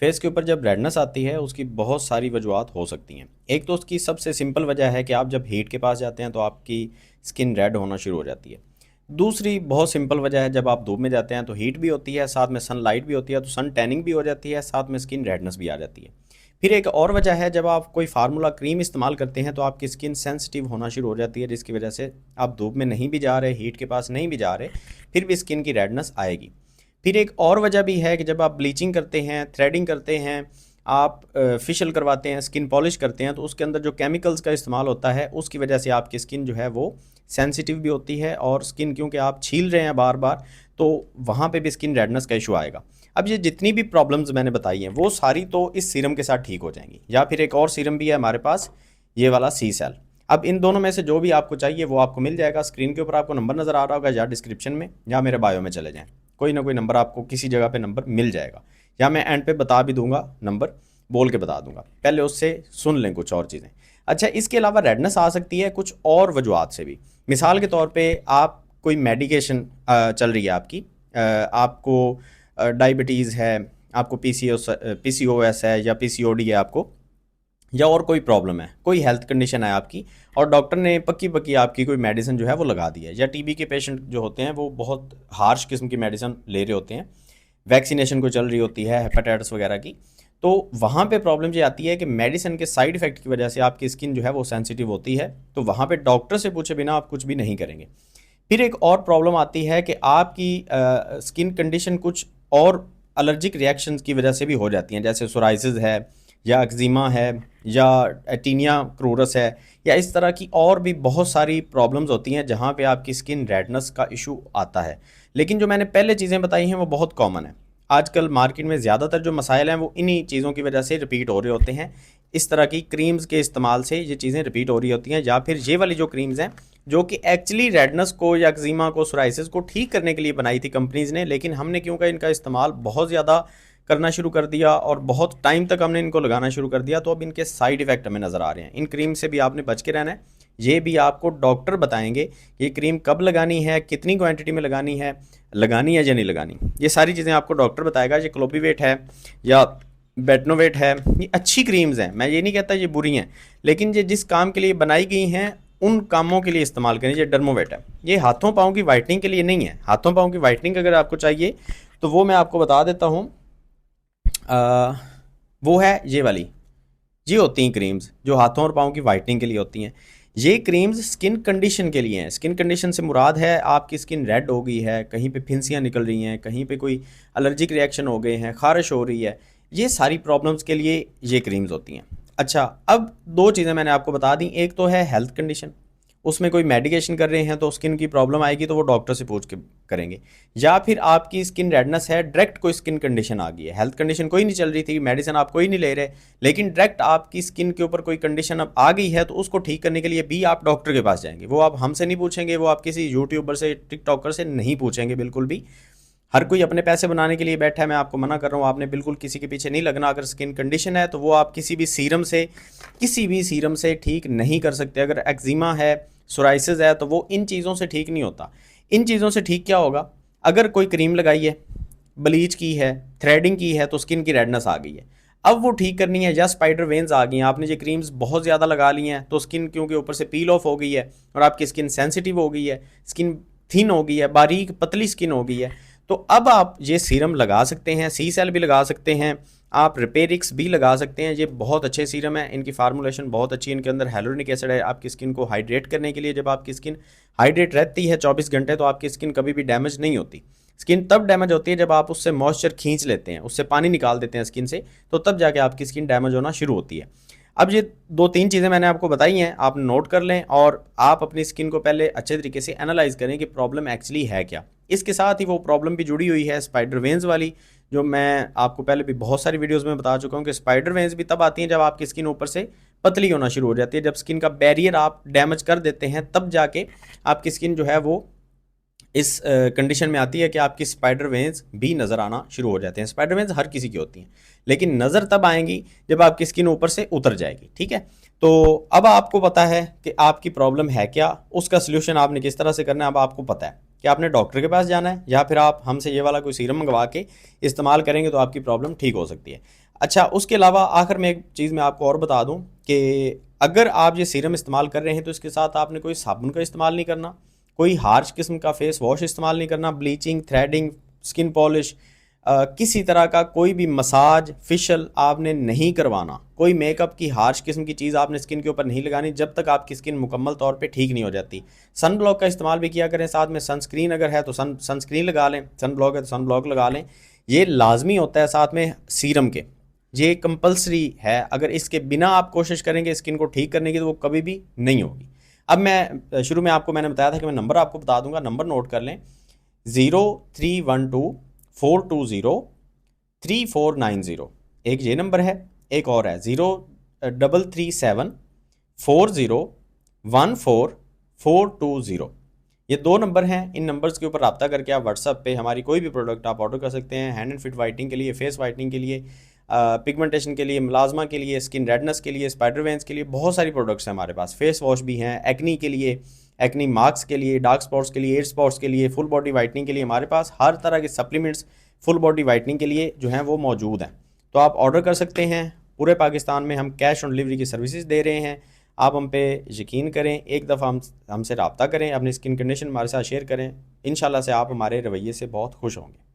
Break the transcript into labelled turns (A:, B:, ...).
A: Face के ऊपर जब रेडनेस आती है उसकी बहुत सारी वजूहत हो सकती हैं। एक तो उसकी सबसे सिंपल वजह है कि आप जब हीट के पास जाते हैं तो आपकी स्किन रेड होना शुरू हो जाती है। दूसरी बहुत सिंपल वजह है, जब आप धूप में जाते हैं तो हीट भी होती है, साथ में सनलाइट भी होती है, तो सन टैनिंग भी हो जाती है, साथ में स्किन रेडनेस भी आ जाती है। फिर एक और वजह है, जब आप कोई फार्मूला क्रीम इस्तेमाल करते हैं तो आपकी स्किन सेंसिटिव होना शुरू हो जाती है, जिसकी वजह से आप धूप में नहीं भी जा रहे, हीट के पास नहीं भी जा रहे, फिर भी स्किन की रेडनेस आएगी। फिर एक और वजह भी है कि जब आप ब्लीचिंग करते हैं, थ्रेडिंग करते हैं, आप फेशियल करवाते हैं, स्किन पॉलिश करते हैं, तो उसके अंदर जो केमिकल्स का इस्तेमाल होता है उसकी वजह से आपकी स्किन जो है वो सेंसिटिव भी होती है, और स्किन क्योंकि आप छील रहे हैं बार बार, तो वहाँ पे भी स्किन रेडनेस का इशू आएगा। अब ये जितनी भी प्रॉब्लम्स मैंने बताई हैं वो सारी तो इस सीरम के साथ ठीक हो जाएंगी, या फिर एक और सीरम भी है हमारे पास, ये वाला सी सेल। अब इन दोनों में से जो भी आपको चाहिए वो आपको मिल जाएगा। स्क्रीन के ऊपर आपको नंबर नज़र आ रहा होगा, या डिस्क्रिप्शन में या मेरे बायो में चले जाएँ, कोई ना कोई नंबर आपको किसी जगह पे नंबर मिल जाएगा, या मैं एंड पे बता भी दूंगा, नंबर बोल के बता दूंगा, पहले उससे सुन लें कुछ और चीज़ें। अच्छा, इसके अलावा रेडनेस आ सकती है कुछ और वजूहत से भी। मिसाल के तौर पे आप कोई मेडिकेशन चल रही है आपकी, आपको डायबिटीज़ है, आपको पीसीओएस है, या पीसीओडी है आपको, या और कोई प्रॉब्लम है, कोई हेल्थ कंडीशन है आपकी, और डॉक्टर ने पक्की पक्की आपकी कोई मेडिसिन जो है वो लगा दी है, या टीबी के पेशेंट जो होते हैं वो बहुत हार्श किस्म की मेडिसिन ले रहे होते हैं, वैक्सीनेशन को चल रही होती है हेपेटाइटिस वगैरह की, तो वहाँ पे प्रॉब्लम ये आती है कि मेडिसिन के साइड इफेक्ट की वजह से आपकी स्किन जो है वो सेंसिटिव होती है, तो वहाँ पे डॉक्टर से पूछे बिना आप कुछ भी नहीं करेंगे। फिर एक और प्रॉब्लम आती है कि आपकी स्किन कंडीशन कुछ और एलर्जिक रिएक्शंस की वजह से भी हो जाती हैं, जैसे सोराइसिस है, या एक्जिमा है, या एटीनिया क्रोरस है, या इस तरह की और भी बहुत सारी प्रॉब्लम्स होती हैं जहाँ पे आपकी स्किन रेडनेस का इशू आता है। लेकिन जो मैंने पहले चीज़ें बताई हैं वो बहुत कॉमन है। आजकल मार्केट में ज़्यादातर जो मसाइल हैं वो इन्हीं चीज़ों की वजह से रिपीट हो रहे होते हैं। इस तरह की क्रीम्स के इस्तेमाल से ये चीज़ें रिपीट हो रही होती हैं, या फिर ये वाली जो क्रीम्स हैं जो कि एक्चुअली रेडनेस को या एक्जिमा को, सोराइसिस को ठीक करने के लिए बनाई थी कंपनीज़ ने, लेकिन हमने क्योंकि इनका इस्तेमाल बहुत ज़्यादा करना शुरू कर दिया और बहुत टाइम तक हमने इनको लगाना शुरू कर दिया, तो अब इनके साइड इफ़ेक्ट हमें नज़र आ रहे हैं। इन क्रीम से भी आपने बच के रहना है। ये भी आपको डॉक्टर बताएंगे ये क्रीम कब लगानी है, कितनी क्वांटिटी में लगानी है या नहीं लगानी, ये सारी चीज़ें आपको डॉक्टर बताएगा। ये क्लोबिवेट है या बेटनोवेट है, ये अच्छी क्रीम्स हैं, मैं ये नहीं कहता ये बुरी हैं, लेकिन ये जिस काम के लिए बनाई गई हैं उन कामों के लिए इस्तेमाल करें। ये डर्मोवेट है, ये हाथों पाँव की वाइटनिंग के लिए नहीं है। हाथों पाँव की वाइटनिंग अगर आपको चाहिए तो वो मैं आपको बता देता हूँ, वो है ये वाली। ये होती हैं क्रीम्स जो हाथों और पाँव की वाइटनिंग के लिए होती हैं। ये क्रीम्स स्किन कंडीशन के लिए हैं। स्किन कंडीशन से मुराद है आपकी स्किन रेड हो गई है, कहीं पे फिंसियाँ निकल रही हैं, कहीं पे कोई एलर्जिक रिएक्शन हो गए हैं, खारिश हो रही है, ये सारी प्रॉब्लम्स के लिए ये क्रीम्स होती हैं। अच्छा, अब दो चीज़ें मैंने आपको बता दी। एक तो है हेल्थ कंडीशन, उसमें कोई मेडिकेशन कर रहे हैं तो स्किन की प्रॉब्लम आएगी तो वो डॉक्टर से पूछ के करेंगे, या फिर आपकी स्किन रेडनेस है, डायरेक्ट कोई स्किन कंडीशन आ गई है, हेल्थ कंडीशन कोई नहीं चल रही थी, मेडिसिन आप कोई नहीं ले रहे, लेकिन डायरेक्ट आपकी स्किन के ऊपर कोई कंडीशन अब आ गई है, तो उसको ठीक करने के लिए भी आप डॉक्टर के पास जाएंगे। वो आप हमसे नहीं पूछेंगे, वो आप किसी यूट्यूबर से, टिकटॉकर से नहीं पूछेंगे बिल्कुल भी। हर कोई अपने पैसे बनाने के लिए बैठा है, मैं आपको मना कर रहा हूँ, आपने बिल्कुल किसी के पीछे नहीं लगना। अगर स्किन कंडीशन है तो वो आप किसी भी सीरम से ठीक नहीं कर सकते। अगर एक्जिमा है, सोराइसिस है, तो वो इन चीज़ों से ठीक नहीं होता। इन चीज़ों से ठीक क्या होगा, अगर कोई क्रीम लगाई है, ब्लीच की है, थ्रेडिंग की है, तो स्किन की रेडनेस आ गई है, अब वो ठीक करनी है, या स्पाइडर वेन्स आ गई हैं, आपने ये क्रीम्स बहुत ज़्यादा लगा ली हैं तो स्किन क्योंकि ऊपर से पील ऑफ हो गई है और आपकी स्किन सेंसिटिव हो गई है, स्किन थिन हो गई है, बारीक पतली स्किन हो गई है, तो अब आप ये सीरम लगा सकते हैं। सी सेल भी लगा सकते हैं, आप रिपेरिक्स भी लगा सकते हैं। ये बहुत अच्छे सीरम है, इनकी फार्मूलेशन बहुत अच्छी है, इनके अंदर हेलोनिक एसिड है आपकी स्किन को हाइड्रेट करने के लिए। जब आपकी स्किन हाइड्रेट रहती है 24 घंटे तो आपकी स्किन कभी भी डैमेज नहीं होती। स्किन तब डैमेज होती है जब आप उससे मॉइस्चर खींच लेते हैं, उससे पानी निकाल देते हैं स्किन से, तो तब जाके आपकी स्किन डैमेज होना शुरू होती है। अब ये दो तीन चीज़ें मैंने आपको बताई हैं, आप नोट कर लें और आप अपनी स्किन को पहले अच्छे तरीके से एनालाइज करें कि प्रॉब्लम एक्चुअली है क्या। इसके साथ ही वो प्रॉब्लम भी जुड़ी हुई है स्पाइडर वेन्स वाली, जो मैं आपको पहले भी बहुत सारी वीडियोस में बता चुका हूँ कि स्पाइडर वेन्स भी तब आती हैं जब आपकी स्किन ऊपर से पतली होना शुरू हो जाती है। जब स्किन का बैरियर आप डैमेज कर देते हैं तब जाके आपकी स्किन जो है वो इस कंडीशन में आती है कि आपकी स्पाइडर वेन्स भी नज़र आना शुरू हो जाते हैं। स्पाइडर वेन्स हर किसी की होती हैं, लेकिन नज़र तब आएंगी जब आपकी स्किन ऊपर से उतर जाएगी। ठीक है, तो अब आपको पता है कि आपकी प्रॉब्लम है क्या, उसका सलूशन आपने किस तरह से करना है, अब आपको पता है। कि आपने डॉक्टर के पास जाना है या फिर आप हमसे ये वाला कोई सीरम मंगवा के इस्तेमाल करेंगे तो आपकी प्रॉब्लम ठीक हो सकती है। अच्छा, उसके अलावा आखिर में एक चीज़ मैं आपको और बता दूं कि अगर आप ये सीरम इस्तेमाल कर रहे हैं तो इसके साथ आपने कोई साबुन का इस्तेमाल नहीं करना, कोई हार्श किस्म का फेस वॉश इस्तेमाल नहीं करना, ब्लीचिंग, थ्रेडिंग, स्किन पॉलिश, किसी तरह का कोई भी मसाज फेशियल आपने नहीं करवाना, कोई मेकअप की हार्श किस्म की चीज़ आपने स्किन के ऊपर नहीं लगानी जब तक आपकी स्किन मुकम्मल तौर पे ठीक नहीं हो जाती। सन ब्लॉक का इस्तेमाल भी किया करें, साथ में सनस्क्रीन अगर है तो सनस्क्रीन लगा लें, सन ब्लॉक है तो सन ब्लॉक लगा लें, ये लाजमी होता है साथ में सीरम के, ये कंपलसरी है। अगर इसके बिना आप कोशिश करेंगे स्किन को ठीक करने की तो वो कभी भी नहीं होगी। अब मैं शुरू में आपको मैंने बताया था कि मैं नंबर आपको बता दूंगा, नंबर नोट कर लें, 0312 420 3490। एक ये नंबर है, एक और है 03744014 ये दो नंबर हैं। इन नंबर्स के ऊपर रब्ता करके आप व्हाट्सएप पे हमारी कोई भी प्रोडक्ट आप ऑर्डर कर सकते हैं। हैंड एंड फिट वाइटनिंग के लिए, फेस वाइटनिंग के लिए, पिगमेंटेशन के लिए, मुलाजमा के लिए, स्किन रेडनेस के लिए, स्पाइडर वेंस के लिए, बहुत सारी प्रोडक्ट्स हैं हमारे पास। फेस वॉश भी हैं, एक्नी के लिए, एक्नी मार्क्स के लिए, डार्क स्पॉट्स के लिए, एज स्पॉट्स के लिए, फुल बॉडी वाइटनिंग के लिए हमारे पास हर तरह के सप्लीमेंट्स फुल बॉडी वाइटनिंग के लिए जो हैं वो मौजूद हैं। तो आप ऑर्डर कर सकते हैं। पूरे पाकिस्तान में हम कैश ऑन डिलीवरी की सर्विसेज दे रहे हैं। आप हम पे यकीन करें, एक दफ़ा हमसे रब्ता करें, अपनी स्किन कंडीशन हमारे साथ शेयर करें, इंशाल्लाह से आप हमारे रवैये से बहुत खुश होंगे।